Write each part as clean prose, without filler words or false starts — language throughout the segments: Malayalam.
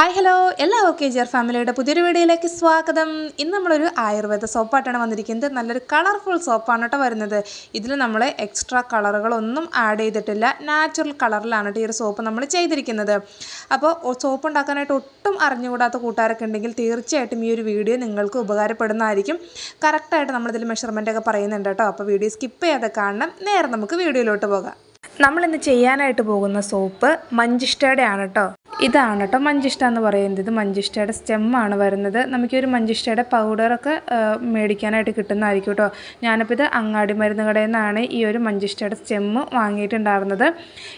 ഹായ് ഹലോ എല്ലാവർക്കും KGR ഫാമിലിയുടെ പുതിയൊരു വീഡിയോയിലേക്ക് സ്വാഗതം. ഇന്ന് നമ്മളൊരു ആയുർവേദ സോപ്പായിട്ടാണ് വന്നിരിക്കുന്നത്. നല്ലൊരു കളർഫുൾ സോപ്പാണ് കേട്ടോ വരുന്നത്. ഇതിൽ നമ്മൾ എക്സ്ട്രാ കളറുകളൊന്നും ആഡ് ചെയ്തിട്ടില്ല, നാച്ചുറൽ കളറിലാണ് കേട്ടോ ഈ ഒരു സോപ്പ് നമ്മൾ ചെയ്തിരിക്കുന്നത്. അപ്പോൾ സോപ്പ് ഉണ്ടാക്കാനായിട്ട് ഒട്ടും അറിഞ്ഞുകൂടാത്ത കൂട്ടുകാരൊക്കെ ഉണ്ടെങ്കിൽ തീർച്ചയായിട്ടും ഈ ഒരു വീഡിയോ നിങ്ങൾക്ക് ഉപകാരപ്പെടുന്നതായിരിക്കും. കറക്റ്റായിട്ട് നമ്മളിതിൽ മെഷർമെൻറ്റൊക്കെ പറയുന്നുണ്ട് കേട്ടോ. അപ്പോൾ വീഡിയോ സ്കിപ്പ് ചെയ്യാതെ കാണണം. നേരെ നമുക്ക് വീഡിയോയിലോട്ട് പോകാം. നമ്മളിന്ന് ചെയ്യാനായിട്ട് പോകുന്ന സോപ്പ് മഞ്ചിഷ്ടയുടെ ആണ് കേട്ടോ. ഇതാണ് കേട്ടോ മഞ്ചിഷ്ട എന്ന് പറയുന്നത്. ഇത് മഞ്ചിഷ്ടയുടെ സ്റ്റെമ്മാണ് വരുന്നത്. നമുക്കൊരു മഞ്ചിഷ്ടയുടെ പൗഡറൊക്കെ മേടിക്കാനായിട്ട് കിട്ടുന്നതായിരിക്കും കേട്ടോ. ഞാനിപ്പോൾ ഇത് അങ്ങാടി മരുന്ന് കടയിൽ നിന്നാണ് ഈ ഒരു മഞ്ചിഷ്ടയുടെ സ്റ്റെമ്മ് വാങ്ങിയിട്ടുണ്ടായിരുന്നത്.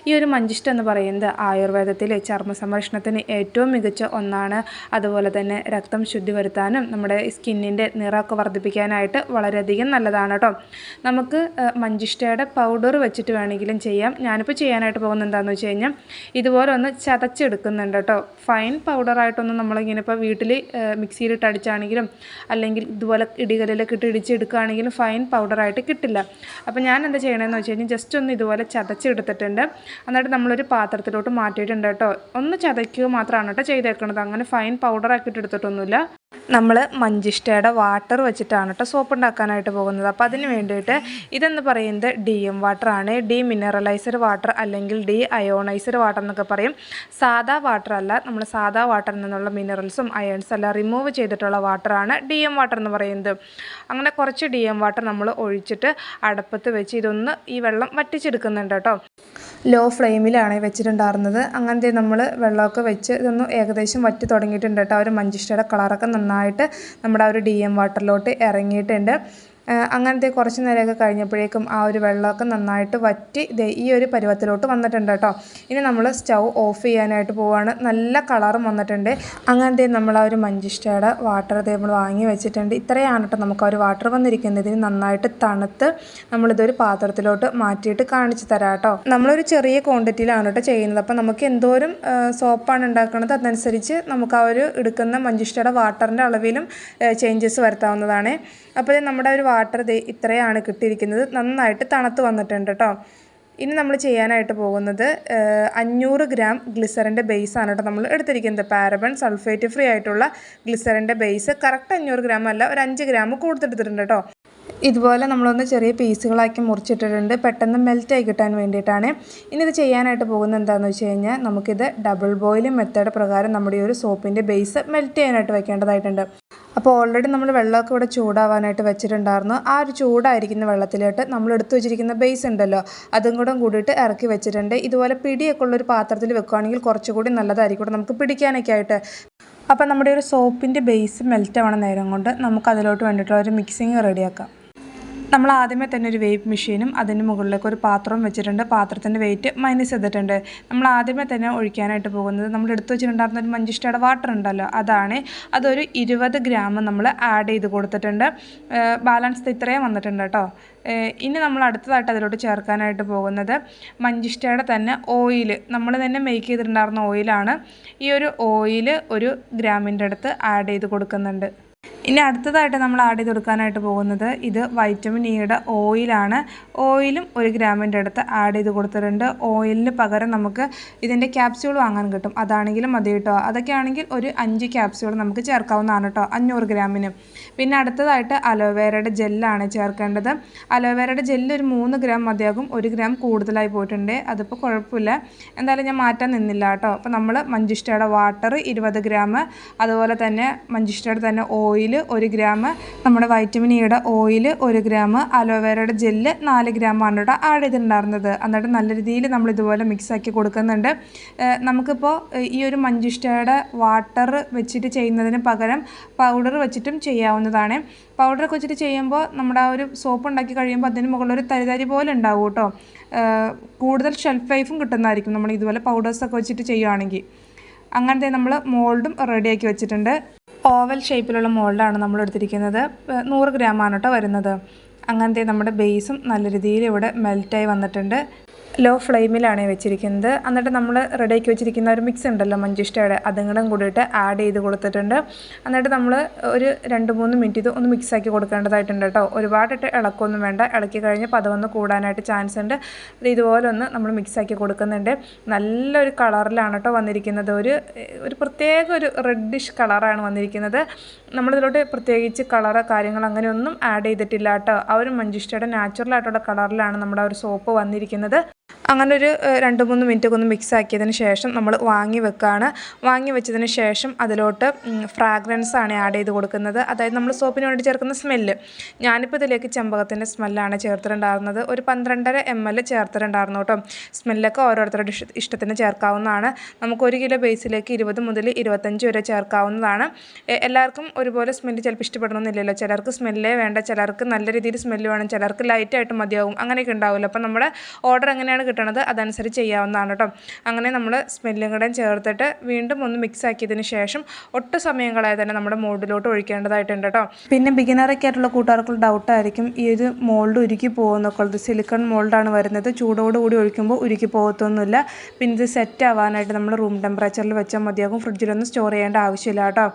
ഈ ഒരു മഞ്ചിഷ്ട എന്ന് പറയുന്നത് ആയുർവേദത്തിൽ ചർമ്മ സംരക്ഷണത്തിന് ഏറ്റവും മികച്ച ഒന്നാണ്. അതുപോലെ തന്നെ രക്തം ശുദ്ധി വരുത്താനും നമ്മുടെ സ്കിന്നിൻ്റെ നിറമൊക്കെ വർദ്ധിപ്പിക്കാനായിട്ട് വളരെയധികം നല്ലതാണ് കേട്ടോ. നമുക്ക് മഞ്ചിഷ്ടയുടെ പൗഡർ വെച്ചിട്ട് വേണമെങ്കിലും ചെയ്യാം. ഞാനിപ്പോൾ ചെയ്യാനായിട്ട് പോകുന്നത് എന്താണെന്ന് വെച്ച് കഴിഞ്ഞാൽ ഇതുപോലെ ഒന്ന് ചതച്ചെടുക്കുന്നുണ്ട് കേട്ടോ. ഫൈൻ പൗഡറായിട്ടൊന്നും നമ്മളിങ്ങനെ ഇപ്പോൾ വീട്ടിൽ മിക്സിയിലിട്ട് അടിച്ചാണെങ്കിലും അല്ലെങ്കിൽ ഇതുപോലെ ഇടികല്ലിലൊക്കെ ഇട്ട് ഇടിച്ചെടുക്കുകയാണെങ്കിലും ഫൈൻ പൗഡറായിട്ട് കിട്ടില്ല. അപ്പോൾ ഞാൻ എന്താ ചെയ്യണമെന്ന് വെച്ച് കഴിഞ്ഞാൽ ജസ്റ്റ് ഒന്ന് ഇതുപോലെ ചതച്ചെടുത്തിട്ടുണ്ട്. എന്നിട്ട് നമ്മളൊരു പാത്രത്തിലോട്ട് മാറ്റിയിട്ടുണ്ട് കേട്ടോ. ഒന്ന് ചതയ്ക്കുക മാത്രമാണ് കേട്ടോ ചെയ്തേക്കുന്നത്. അങ്ങനെ ഫൈൻ പൗഡറാക്കിയിട്ട് എടുത്തിട്ടൊന്നുമില്ല. നമ്മൾ മഞ്ചിഷ്ടയുടെ വാട്ടർ വെച്ചിട്ടാണ് കേട്ടോ സോപ്പ് ഉണ്ടാക്കാനായിട്ട് പോകുന്നത്. അപ്പോൾ അതിന് വേണ്ടിയിട്ട് ഇതെന്ന് പറയുന്നത് DM വാട്ടറാണ്. മിനറലൈസർ വാട്ടർ അല്ലെങ്കിൽ അയോണൈസർ വാട്ടർ എന്നൊക്കെ പറയും. സാധാ വാട്ടർ അല്ല, നമ്മൾ സാധാ വാട്ടറിൽ നിന്നുള്ള മിനറൽസും അയൺസും എല്ലാം റിമൂവ് ചെയ്തിട്ടുള്ള വാട്ടറാണ് DM വാട്ടർ എന്ന് പറയുന്നത്. അങ്ങനെ കുറച്ച് DM വാട്ടർ നമ്മൾ ഒഴിച്ചിട്ട് അടുപ്പത്ത് വെച്ച് ഇതൊന്ന് ഈ വെള്ളം വറ്റിച്ചെടുക്കുന്നുണ്ട് കേട്ടോ. ലോ ഫ്ലെയിമിലാണ് വെച്ചിട്ടുണ്ടായിരുന്നത്. അങ്ങനത്തെ നമ്മൾ വെള്ളമൊക്കെ വെച്ച് ഇതൊന്ന് ഏകദേശം വറ്റി തുടങ്ങിയിട്ടുണ്ട് കേട്ടോ. ഒരു മഞ്ചിഷ്ടയുടെ കളറൊക്കെ നന്നായിട്ട് നമ്മുടെ ആ ഒരു DM വാട്ടറിലോട്ട് ഇറങ്ങിയിട്ടുണ്ട്. അങ്ങനത്തെ കുറച്ച് നേരമൊക്കെ കഴിഞ്ഞപ്പോഴേക്കും ആ ഒരു വെള്ളമൊക്കെ നന്നായിട്ട് വറ്റി ഈ ഒരു പരുവത്തിലോട്ട് വന്നിട്ടുണ്ട് കേട്ടോ. ഇനി നമ്മൾ സ്റ്റൗ ഓഫ് ചെയ്യാനായിട്ട് പോവുകയാണ്. നല്ല കളറും വന്നിട്ടുണ്ട്. അങ്ങനത്തെ നമ്മൾ ആ ഒരു മഞ്ചിഷ്ടയുടെ വാട്ടർ നമ്മൾ വാങ്ങി വെച്ചിട്ടുണ്ട്. ഇത്രയാണ് കേട്ടോ നമുക്ക് ആ ഒരു വാട്ടർ വന്നിരിക്കുന്നത്. ഇതിന് നന്നായിട്ട് തണുത്ത് നമ്മളിതൊരു പാത്രത്തിലോട്ട് മാറ്റിയിട്ട് കാണിച്ചു തരാം കേട്ടോ. നമ്മളൊരു ചെറിയ ക്വാണ്ടിറ്റിയിലാണ് കേട്ടോ ചെയ്യുന്നത്. അപ്പോൾ നമുക്ക് എന്തോരം സോപ്പാണ് ഉണ്ടാക്കുന്നത് അതനുസരിച്ച് നമുക്ക് ആ ഒരു എടുക്കുന്ന മഞ്ചിഷ്ടയുടെ വാട്ടറിൻ്റെ അളവിലും ചേഞ്ചസ് വരുത്താവുന്നതാണ്. അപ്പോൾ നമ്മുടെ ഒരു വാട്ടർ ഇത്രയാണ് കിട്ടിയിരിക്കുന്നത്. നന്നായിട്ട് തണുത്ത് വന്നിട്ടുണ്ട് കേട്ടോ. ഇനി നമ്മൾ ചെയ്യാനായിട്ട് പോകുന്നത് 500 ഗ്രാം ഗ്ലിസറിൻ്റെ ബേസാണ് കേട്ടോ നമ്മൾ എടുത്തിരിക്കുന്നത്. പാരബൺ സൾഫേറ്റ് ഫ്രീ ആയിട്ടുള്ള ഗ്ലിസറിൻ്റെ ബേസ്. കറക്റ്റ് 500 ഗ്രാം അല്ല, ഒരു 5 ഗ്രാം കൂടുതലെടുത്തിട്ടുണ്ട് കേട്ടോ. ഇതുപോലെ നമ്മളൊന്ന് ചെറിയ പീസുകളാക്കി മുറിച്ചിട്ടിട്ടുണ്ട്, പെട്ടെന്ന് മെൽറ്റായി കിട്ടാൻ വേണ്ടിയിട്ടാണ്. ഇനി ഇത് ചെയ്യാനായിട്ട് പോകുന്നത് എന്താണെന്ന് വെച്ച് കഴിഞ്ഞാൽ നമുക്കിത് ഡബിൾ ബോയിലിംഗ് മെത്തേഡ് പ്രകാരം നമ്മുടെ ഈ ഒരു സോപ്പിൻ്റെ ബേസ് മെൽറ്റ് ചെയ്യാനായിട്ട് വെക്കേണ്ടതായിട്ടുണ്ട്. അപ്പോൾ ഓൾറെഡി നമ്മൾ വെള്ളമൊക്കെ ഇവിടെ ചൂടാവാനായിട്ട് വെച്ചിട്ടുണ്ടായിരുന്നു. ആ ഒരു ചൂടായിരിക്കുന്ന വെള്ളത്തിലോട്ട് നമ്മൾ എടുത്തു വെച്ചിരിക്കുന്ന ബേസ് ഉണ്ടല്ലോ അതും കൂടെ കൂടിയിട്ട് ഇറക്കി വെച്ചിട്ടുണ്ട്. ഇതുപോലെ പിടിയൊക്കെ ഉള്ളൊരു പാത്രത്തിൽ വെക്കുകയാണെങ്കിൽ കുറച്ചുകൂടി നല്ലതായിരിക്കും നമുക്ക് പിടിക്കാനൊക്കെ ആയിട്ട്. അപ്പോൾ നമ്മുടെ ഒരു സോപ്പിൻ്റെ ബേസ് മെൽറ്റ് ആവണ നേരം കൊണ്ട് നമുക്ക് അതിലോട്ട് വേണ്ടിയിട്ടുള്ള ഒരു മിക്സിങ് റെഡിയാക്കാം. നമ്മൾ ആദ്യമേ തന്നെ ഒരു വെയ്പ്പ് മെഷീനും അതിന് മുകളിലേക്ക് ഒരു പാത്രവും വെച്ചിട്ടുണ്ട്. പാത്രത്തിൻ്റെ വെയിറ്റ് മൈനസ് ചെയ്തിട്ടുണ്ട്. നമ്മൾ ആദ്യമേ തന്നെ ഒഴിക്കാനായിട്ട് പോകുന്നത് നമ്മൾ എടുത്തു വെച്ചിട്ടുണ്ടായിരുന്ന ഒരു മഞ്ചിഷ്ടയുടെ വാട്ടർ ഉണ്ടല്ലോ അതാണ്. അതൊരു 20 ഗ്രാം നമ്മൾ ആഡ് ചെയ്ത് കൊടുത്തിട്ടുണ്ട്. ബാലൻസ് ഇത്രയും വന്നിട്ടുണ്ട് കേട്ടോ. ഇനി നമ്മൾ അടുത്തതായിട്ട് അതിലോട്ട് ചേർക്കാനായിട്ട് പോകുന്നത് മഞ്ചിഷ്ടയുടെ തന്നെ ഓയിൽ. നമ്മൾ തന്നെ മേക്ക് ചെയ്തിട്ടുണ്ടായിരുന്ന ഓയിലാണ്. ഈ ഒരു ഓയിൽ 1 ഗ്രാമിൻ്റെ അടുത്ത് ആഡ് ചെയ്ത് കൊടുക്കുന്നുണ്ട്. ഇനി അടുത്തതായിട്ട് നമ്മൾ ആഡ് ചെയ്ത് കൊടുക്കാനായിട്ട് പോകുന്നത് ഇത് വൈറ്റമിൻ ഇയുടെ ഓയിലാണ്. ഓയിലും 1 ഗ്രാമിൻ്റെ അടുത്ത് ആഡ് ചെയ്ത് കൊടുത്തിട്ടുണ്ട്. ഓയിലിന് പകരം നമുക്ക് ഇതിൻ്റെ ക്യാപ്സ്യൂൾ വാങ്ങാൻ കിട്ടും, അതാണെങ്കിലും മതി കേട്ടോ. അതൊക്കെ ആണെങ്കിൽ ഒരു 5 ക്യാപ്സ്യൂൾ നമുക്ക് ചേർക്കാവുന്നതാണ് കേട്ടോ 500 ഗ്രാമിന്. പിന്നെ അടുത്തതായിട്ട് അലോവേരയുടെ ജെല്ലാണ് ചേർക്കേണ്ടത്. അലോവേരയുടെ ജെല്ല് ഒരു 3 ഗ്രാം മതിയാകും. 1 ഗ്രാം കൂടുതലായി പോയിട്ടുണ്ട്, അതിപ്പോൾ കുഴപ്പമില്ല. എന്തായാലും ഞാൻ മാറ്റാൻ നിന്നില്ല കേട്ടോ. അപ്പോൾ നമ്മൾ മഞ്ചിഷ്ടയുടെ വാട്ടർ 20 ഗ്രാം, അതുപോലെ തന്നെ മഞ്ചിഷ്ടയുടെ തന്നെ ഓയിൽ 1 ഗ്രാം, നമ്മുടെ വൈറ്റമിൻ ഇയുടെ ഓയിൽ 1 ഗ്രാം, അലോവേരയുടെ ജെല്ല് 4 ഗ്രാമാണ് കേട്ടോ ആഡ് ചെയ്തിട്ടുണ്ടായിരുന്നത്. എന്നിട്ട് നല്ല രീതിയിൽ നമ്മൾ ഇതുപോലെ മിക്സാക്കി കൊടുക്കുന്നുണ്ട്. നമുക്കിപ്പോൾ ഈ ഒരു മഞ്ചിഷ്ടയുടെ വാട്ടർ വെച്ചിട്ട് ചെയ്യുന്നതിന് പകരം പൗഡർ വെച്ചിട്ടും ചെയ്യാവുന്നതാണ്. പൗഡറൊക്കെ വെച്ചിട്ട് ചെയ്യുമ്പോൾ നമ്മുടെ ആ ഒരു സോപ്പ് ഉണ്ടാക്കി കഴിയുമ്പോൾ അതിന് മുകളിലൊരു തരി പോലെ ഉണ്ടാവും കേട്ടോ. കൂടുതൽ ഷെൽഫ് ലൈഫും കിട്ടുന്നതായിരിക്കും നമ്മൾ ഇതുപോലെ പൗഡേഴ്സൊക്കെ വെച്ചിട്ട് ചെയ്യുകയാണെങ്കിൽ. അങ്ങനത്തെ നമ്മൾ മോൾഡും റെഡിയാക്കി വെച്ചിട്ടുണ്ട്. ഓവൽ ഷേപ്പിലുള്ള മോൾഡാണ് നമ്മൾ എടുത്തിരിക്കുന്നത്. 100 ഗ്രാമാണ് കേട്ടോ വരുന്നത്. അങ്ങനത്തെ നമ്മുടെ ബേസും നല്ല രീതിയിൽ ഇവിടെ മെൽറ്റായി വന്നിട്ടുണ്ട്. ലോ ഫ്ലെയിമിലാണ് വെച്ചിരിക്കുന്നത്. എന്നിട്ട് നമ്മൾ റെഡിയാക്കി വെച്ചിരിക്കുന്ന ഒരു മിക്സ് ഉണ്ടല്ലോ മഞ്ചിഷ്ടയുടെ, അതുങ്ങളും കൂടിയിട്ട് ആഡ് ചെയ്ത് കൊടുത്തിട്ടുണ്ട്. എന്നിട്ട് നമ്മൾ ഒരു 2-3 മിനിറ്റ് ഇത് ഒന്ന് മിക്സാക്കി കൊടുക്കേണ്ടതായിട്ടുണ്ട് കേട്ടോ. ഒരുപാടിട്ട് ഇളക്കൊന്നും വേണ്ട. ഇളക്കി കഴിഞ്ഞ് പതവൊന്ന് കൂടാനായിട്ട് ചാൻസ് ഉണ്ട്. അത് ഇതുപോലെ ഒന്ന് നമ്മൾ മിക്സാക്കി കൊടുക്കുന്നുണ്ട്. നല്ലൊരു കളറിലാണ് കേട്ടോ വന്നിരിക്കുന്നത്. ഒരു പ്രത്യേക ഒരു റെഡിഷ് കളറാണ് വന്നിരിക്കുന്നത്. നമ്മളിതിലോട്ട് പ്രത്യേകിച്ച് കളറ് കാര്യങ്ങൾ അങ്ങനെയൊന്നും ആഡ് ചെയ്തിട്ടില്ല കേട്ടോ. ആ ഒരു മഞ്ചിഷ്ടയുടെ നാച്ചുറലായിട്ടുള്ള കളറിലാണ് നമ്മുടെ ഒരു സോപ്പ് വന്നിരിക്കുന്നത്. അങ്ങനെ ഒരു 2-3 മിനിറ്റൊക്കെ ഒന്ന് മിക്സ് ആക്കിയതിന് ശേഷം നമ്മൾ വാങ്ങി വെച്ചതിന് ശേഷം അതിലോട്ട് ഫ്രാഗ്രൻസാണ് ആഡ് ചെയ്ത് കൊടുക്കുന്നത്. അതായത് നമ്മൾ സോപ്പിന് വേണ്ടി ചേർക്കുന്ന സ്മെല്ല്. ഞാനിപ്പോൾ ഇതിലേക്ക് ചെമ്പകത്തിൻ്റെ സ്മെല്ലാണ് ചേർത്തിട്ടുണ്ടായിരുന്നത്. ഒരു 12.5 ml ചേർത്തിട്ടുണ്ടായിരുന്നു കേട്ടോ. സ്മെല്ലൊക്കെ ഓരോരുത്തരുടെ ഇഷ്ടത്തിന് ചേർക്കാവുന്നതാണ്. നമുക്ക് 1 കിലോ ബേസിലേക്ക് 20 മുതൽ 25 വരെ ചേർക്കാവുന്നതാണ്. എല്ലാവർക്കും ഒരുപോലെ സ്മെല്ല് ചിലപ്പോൾ ഇഷ്ടപ്പെടണമെന്നില്ലല്ലോ. ചിലർക്ക് സ്മെല്ലേ വേണ്ട, ചിലർക്ക് നല്ല രീതിയിൽ സ്മെല്ല് വേണം, ചിലർക്ക് ലൈറ്റായിട്ട് മതിയാവും, അങ്ങനെയൊക്കെ ഉണ്ടാവില്ല. അപ്പോൾ നമ്മുടെ ഓർഡർ എങ്ങനെയാണ് കിട്ടണത് അതനുസരിച്ച് ചെയ്യാവുന്നതാണ് കേട്ടോ. അങ്ങനെ നമ്മൾ സ്മെല്ലും കൂടെ ചേർത്തിട്ട് വീണ്ടും ഒന്ന് മിക്സ് ആക്കിയതിന് ശേഷം ഒട്ടും സമയം കളയാതെ തന്നെ നമ്മുടെ മോൾഡിലോട്ട് ഒഴിക്കേണ്ടതായിട്ടുണ്ട് കേട്ടോ. പിന്നെ ബിഗിനറൊക്കെ ആയിട്ടുള്ള കൂട്ടുകാർക്ക് ഡൗട്ടായിരിക്കും ഈ ഒരു മോൾഡ് ഉരുക്കി പോകുന്നൊക്കെ. സിലിക്കൺ മോൾഡാണ് വരുന്നത്. ചൂടോടുകൂടി ഒഴിക്കുമ്പോൾ ഉരുക്കി പോകത്തൊന്നുമില്ല. പിന്നെ ഇത് സെറ്റ് ആവാനായിട്ട് നമ്മൾ റൂം ടെമ്പറേച്ചറിൽ വെച്ചാൽ മതിയാകും. ഫ്രിഡ്ജിലൊന്നും സ്റ്റോർ ചെയ്യേണ്ട ആവശ്യമില്ല കേട്ടോ.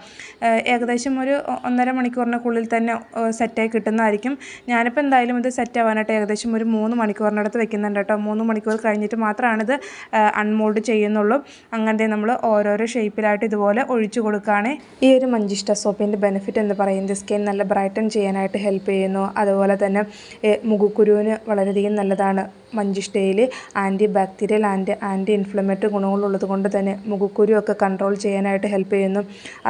ഏകദേശം ഒരു 1.5 മണിക്കൂറിനുള്ളിൽ തന്നെ സെറ്റായി കിട്ടുന്നതായിരിക്കും. ഞാനിപ്പോൾ എന്തായാലും ഇത് സെറ്റ് ആവാനായിട്ട് ഏകദേശം ഒരു 3 മണിക്കൂറിനടുത്ത് വെക്കുന്നുണ്ട് കേട്ടോ. 3 മണിക്കൂർ കഴിഞ്ഞിട്ട് മാത്രമാണിത് അൺമോൾഡ് ചെയ്യുന്നുള്ളൂ. അങ്ങനത്തെ നമ്മൾ ഓരോരോ ഷേപ്പിലായിട്ട് ഇതുപോലെ ഒഴിച്ചു കൊടുക്കുകയാണ്. ഈ ഒരു മഞ്ചിഷ്ട സോപ്പിൻ്റെ ബെനിഫിറ്റ് എന്ന് പറയുന്നത് സ്കിൻ നല്ല ബ്രൈറ്റൻ ചെയ്യാനായിട്ട് ഹെൽപ്പ് ചെയ്യുന്നു. അതുപോലെ തന്നെ മുഖക്കുരുവിന് വളരെയധികം നല്ലതാണ്. മഞ്ചിഷ്ടയിൽ ആൻറ്റി ബാക്ടീരിയൽ ആൻറ്റി ഇൻഫ്ലമേറ്ററി ഗുണങ്ങളുള്ളത് കൊണ്ട് തന്നെ മുഖക്കുരുവൊക്കെ കൺട്രോൾ ചെയ്യാനായിട്ട് ഹെൽപ്പ് ചെയ്യുന്നു.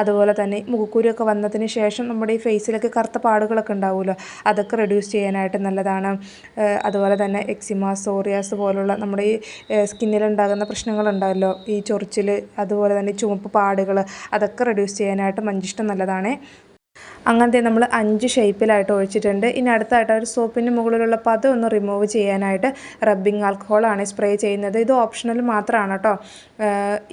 അതുപോലെ തന്നെ മുഖക്കുരുവൊക്കെ വന്നതിന് ശേഷം നമ്മുടെ ഈ ഫേസിലൊക്കെ കറുത്ത പാടുകളൊക്കെ ഉണ്ടാവുമല്ലോ, അതൊക്കെ റെഡ്യൂസ് ചെയ്യാനായിട്ട് നല്ലതാണ്. അതുപോലെ തന്നെ എക്സിമ, സോറിയാസ് പോലുള്ള നമ്മുടെ ഈ സ്കിന്നിലുണ്ടാകുന്ന പ്രശ്നങ്ങളുണ്ടാവല്ലോ, ഈ ചൊറിച്ചിൽ, അതുപോലെ തന്നെ ചുവപ്പ് പാടുകൾ, അതൊക്കെ റെഡ്യൂസ് ചെയ്യാനായിട്ട് മഞ്ചിഷ്ടം നല്ലതാണ്. അങ്ങനത്തെ നമ്മൾ 5 ഷേപ്പിലായിട്ട് ഒഴിച്ചിട്ടുണ്ട്. ഇനി അടുത്തായിട്ട് ഒരു സോപ്പിൻ്റെ മുകളിലുള്ള പത ഒന്ന് റിമൂവ് ചെയ്യാനായിട്ട് റബ്ബിംഗ് ആൽക്കഹോളാണ് സ്പ്രേ ചെയ്യുന്നത്. ഇത് ഓപ്ഷണൽ മാത്രമാണ് കേട്ടോ.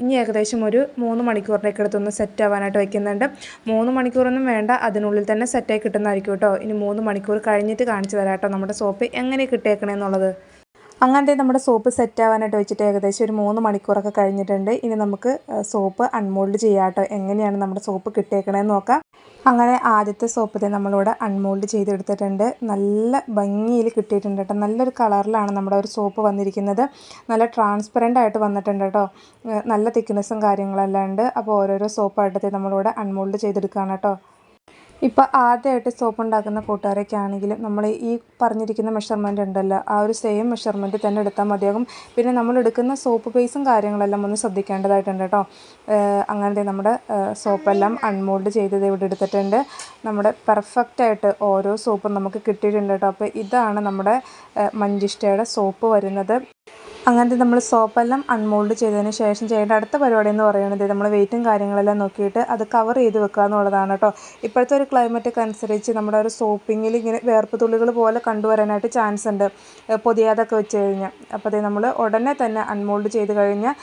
ഇനി ഏകദേശം ഒരു 3 മണിക്കൂറിനൊക്കെ അടുത്തൊന്ന് സെറ്റ് ആവാനായിട്ട് വയ്ക്കുന്നുണ്ട്. 3 മണിക്കൂറൊന്നും വേണ്ട, അതിനുള്ളിൽ തന്നെ സെറ്റായി കിട്ടുന്നതായിരിക്കും കേട്ടോ. ഇനി 3 മണിക്കൂർ കഴിഞ്ഞിട്ട് കാണിച്ചു തരാം കേട്ടോ നമ്മുടെ സോപ്പ് എങ്ങനെ കിട്ടിയേക്കണമെന്നുള്ളത്. അങ്ങനത്തെ നമ്മുടെ സോപ്പ് സെറ്റ് ആവാനായിട്ട് വെച്ചിട്ട് ഏകദേശം ഒരു 3 മണിക്കൂറൊക്കെ കഴിഞ്ഞിട്ടുണ്ട്. ഇനി നമുക്ക് സോപ്പ് അൺമോൾഡ് ചെയ്യാം കേട്ടോ. എങ്ങനെയാണ് നമ്മുടെ സോപ്പ് കിട്ടിയേക്കണേന്ന് നോക്കാം. അങ്ങനെ ആദ്യത്തെ സോപ്പ് നമ്മളിവിടെ അൺമോൾഡ് ചെയ്തെടുത്തിട്ടുണ്ട്. നല്ല ഭംഗിയിൽ കിട്ടിയിട്ടുണ്ട് കേട്ടോ. നല്ലൊരു കളറിലാണ് നമ്മുടെ ഒരു സോപ്പ് വന്നിരിക്കുന്നത്. നല്ല ട്രാൻസ്പെറൻ്റ് ആയിട്ട് വന്നിട്ടുണ്ട് കേട്ടോ. നല്ല തിക്നെസ്സും കാര്യങ്ങളെല്ലാം ഉണ്ട്. അപ്പോൾ ഓരോരോ സോപ്പായിട്ട് നമ്മളിവിടെ അൺമോൾഡ് ചെയ്തെടുക്കുകയാണ് കേട്ടോ. ഇപ്പോൾ ആദ്യമായിട്ട് സോപ്പ് ഉണ്ടാക്കുന്ന കൂട്ടുകാരൊക്കെ ആണെങ്കിലും നമ്മൾ ഈ പറഞ്ഞിരിക്കുന്ന മെഷർമെൻറ്റ് ഉണ്ടല്ലോ, ആ ഒരു സെയിം മെഷർമെൻറ്റ് തന്നെ എടുത്താൽ മതിയാകും. പിന്നെ നമ്മൾ എടുക്കുന്ന സോപ്പ് ബേസും കാര്യങ്ങളെല്ലാം ഒന്ന് ശ്രദ്ധിക്കേണ്ടതായിട്ടുണ്ട് കേട്ടോ. അങ്ങനത്തെ നമ്മുടെ സോപ്പെല്ലാം അൺമോൾഡ് ചെയ്തത് ഇവിടെ എടുത്തിട്ടുണ്ട്. നമ്മുടെ പെർഫെക്റ്റായിട്ട് ഓരോ സോപ്പും നമുക്ക് കിട്ടിയിട്ടുണ്ട് കേട്ടോ. അപ്പോൾ ഇതാണ് നമ്മുടെ മഞ്ചിഷ്ടയുടെ സോപ്പ് വരുന്നത്. അങ്ങനത്തെ നമ്മൾ സോപ്പെല്ലാം അൺമോൾഡ് ചെയ്തതിന് ശേഷം ചെയ്യേണ്ട അടുത്ത പരിപാടി എന്ന് പറയുന്നത് നമ്മൾ വെയിറ്റും കാര്യങ്ങളെല്ലാം നോക്കിയിട്ട് അത് കവർ ചെയ്ത് വെക്കുക എന്നുള്ളതാണ് കേട്ടോ. ഇപ്പോഴത്തെ ഒരു ക്ലൈമറ്റൊക്കെ അനുസരിച്ച് നമ്മുടെ ഒരു സോപ്പിങ്ങിൽ ഇങ്ങനെ വേർപ്പ് തുള്ളികൾ പോലെ കണ്ടുവരാനായിട്ട് ചാൻസ് ഉണ്ട്, പൊതിയാതൊക്കെ വെച്ച് കഴിഞ്ഞാൽ. അപ്പോൾ അത് നമ്മൾ ഉടനെ തന്നെ അൺമോൾഡ് ചെയ്ത് കഴിഞ്ഞാൽ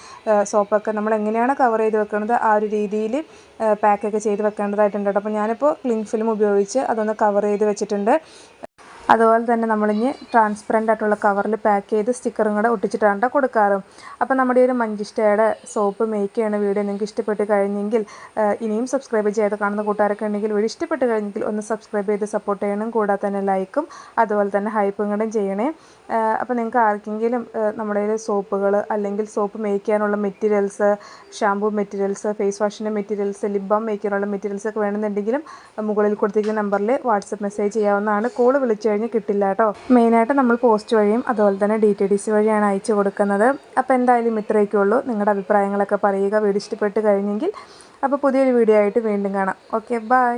സോപ്പൊക്കെ നമ്മൾ എങ്ങനെയാണ് കവർ ചെയ്ത് വെക്കുന്നത് ആ ഒരു രീതിയിൽ പാക്കൊക്കെ ചെയ്ത് വെക്കേണ്ടതായിട്ടുണ്ട് കേട്ടോ. അപ്പോൾ ഞാനിപ്പോൾ ക്ലിംഗ് ഫിലിം ഉപയോഗിച്ച് അതൊന്ന് കവർ ചെയ്ത് വെച്ചിട്ടുണ്ട്. അതുപോലെ തന്നെ നമ്മളിഞ്ഞ് ട്രാൻസ്പെറൻ്റ് ആയിട്ടുള്ള കവറിൽ പാക്ക് ചെയ്ത് സ്റ്റിക്കറും കൂടെ ഒട്ടിച്ചിട്ടാണ് കൊടുക്കാറ്. അപ്പോൾ നമ്മുടെ ഒരു മഞ്ചിഷ്ടയുടെ സോപ്പ് മേക്ക് ചെയ്യുന്ന വീഡിയോ നിങ്ങൾക്ക് ഇഷ്ടപ്പെട്ട് കഴിഞ്ഞെങ്കിൽ ഇനിയും സബ്സ്ക്രൈബ് ചെയ്ത് കാണുന്ന കൂട്ടുകാരൊക്കെ ഉണ്ടെങ്കിൽ വീഡിയോ ഇഷ്ടപ്പെട്ട് കഴിഞ്ഞെങ്കിൽ ഒന്ന് സബ്സ്ക്രൈബ് ചെയ്ത് സപ്പോർട്ട് ചെയ്യണം. കൂടാതെ തന്നെ ലൈക്കും അതുപോലെ തന്നെ ഹൈപ്പും കൂടെ ചെയ്യണേ. അപ്പോൾ നിങ്ങൾക്ക് ആർക്കെങ്കിലും നമ്മുടെ സോപ്പുകൾ അല്ലെങ്കിൽ സോപ്പ് മേക്ക് ചെയ്യാനുള്ള മെറ്റീരിയൽസ്, ഷാമ്പൂ മെറ്റീരിയൽസ്, ഫേസ് വാഷിൻ്റെ മെറ്റീരിയൽസ്, ലിപ് ബാം മേക്ക് ചെയ്യാനുള്ള മെറ്റീരിയൽസ് ഒക്കെ വേണമെന്നുണ്ടെങ്കിലും മുകളിൽ കൊടുത്തിരിക്കുന്ന നമ്പറിൽ വാട്സപ്പ് മെസ്സേജ് ചെയ്യാവുന്നതാണ്. കോൾ വിളിച്ചു കഴിഞ്ഞാൽ കിട്ടില്ല കേട്ടോ. മെയിനായിട്ട് നമ്മൾ പോസ്റ്റ് വഴിയും അതുപോലെ തന്നെ DTDC വഴിയാണ് അയച്ചു കൊടുക്കുന്നത്. അപ്പോൾ എന്തായാലും ഇത്രയൊക്കെ ഉള്ളൂ. നിങ്ങളുടെ അഭിപ്രായങ്ങളൊക്കെ പറയുക വീഡിയോ ഇഷ്ടപ്പെട്ട് കഴിഞ്ഞെങ്കിൽ. അപ്പോൾ പുതിയൊരു വീഡിയോ ആയിട്ട് വീണ്ടും കാണാം. Okay, by.